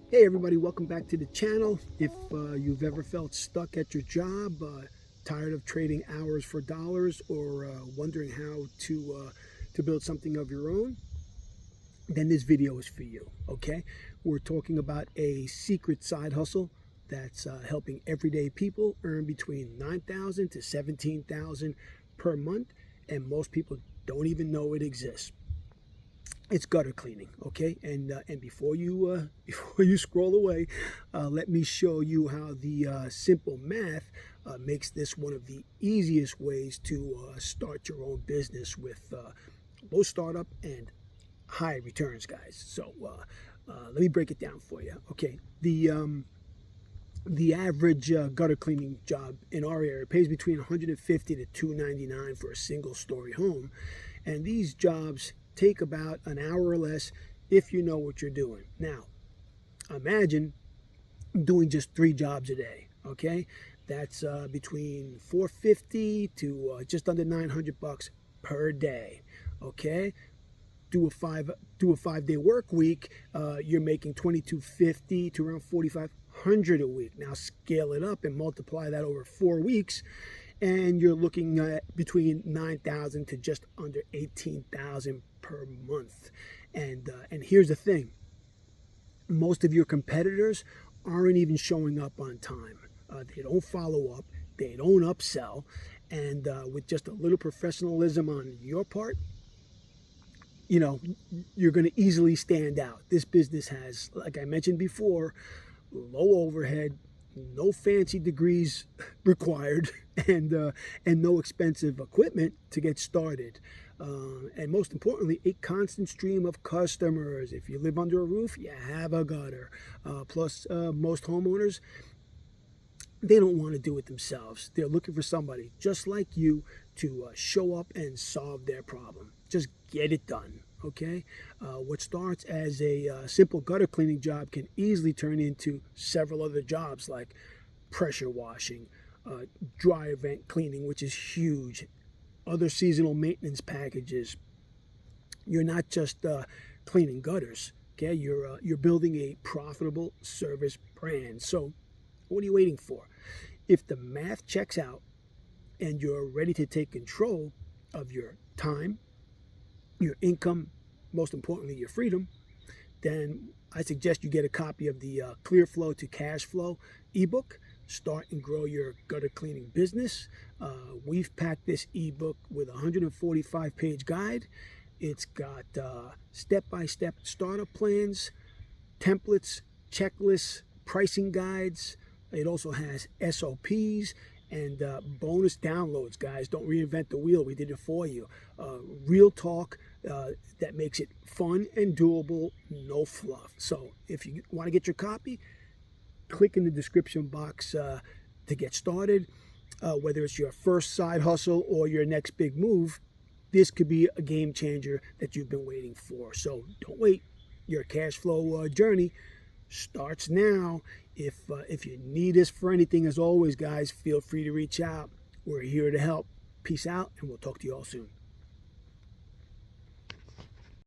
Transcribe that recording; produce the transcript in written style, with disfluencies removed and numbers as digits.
Hey everybody, welcome back to the channel. If you've ever felt stuck at your job, tired of trading hours for dollars, or wondering how to build something of your own, then this video is for you. Okay, we're talking about a secret side hustle that's helping everyday people earn between 9,000 to 17,000 per month, and most people don't even know it exists. It's gutter cleaning. Okay, and before you before you scroll away, let me show you how the simple math makes this one of the easiest ways to start your own business with low startup and high returns, guys. So let me break it down for you. Okay, the average gutter cleaning job in our area pays between 150 to 299 for a single story home, and these jobs take about an hour or less if you know what you're doing. Now, imagine doing just 3 jobs a day. Okay, that's between 450 to just under 900 bucks per day. Okay, do a 5 day work week, you're making 2250 to around 4500 a week. Now scale it up and multiply that over 4 weeks, and you're looking at between 9,000 to just under 18,000 per month. And here's the thing: most of your competitors aren't even showing up on time. They don't follow up. They don't upsell. And with just a little professionalism on your part, you know, you're going to easily stand out. This business has, like I mentioned before, low overhead, no fancy degrees required, and no expensive equipment to get started. And most importantly, a constant stream of customers. If you live under a roof, you have a gutter. Plus, most homeowners, they don't want to do it themselves. They're looking for somebody just like you to show up and solve their problem. Just get it done. Okay, what starts as a simple gutter cleaning job can easily turn into several other jobs like pressure washing, dry vent cleaning, which is huge, other seasonal maintenance packages. You're not just cleaning gutters. Okay, you're building a profitable service brand. So what are you waiting for? If the math checks out and you're ready to take control of your time, your income, most importantly, your freedom, then I suggest you get a copy of the Clear Flow to Cash Flow ebook. Start and grow your gutter cleaning business. We've packed this ebook with a 145-page guide. It's got step-by-step startup plans, templates, checklists, pricing guides. It also has SOPs and bonus downloads, guys. Don't reinvent the wheel. We did it for you. Real talk that makes it fun and doable, no fluff. So if you want to get your copy, click in the description box to get started. Whether it's your first side hustle or your next big move, this could be a game changer that you've been waiting for. So don't wait. Your cash flow journey starts now. If you need us for anything, as always, guys, feel free to reach out. We're here to help. Peace out, and we'll talk to you all soon.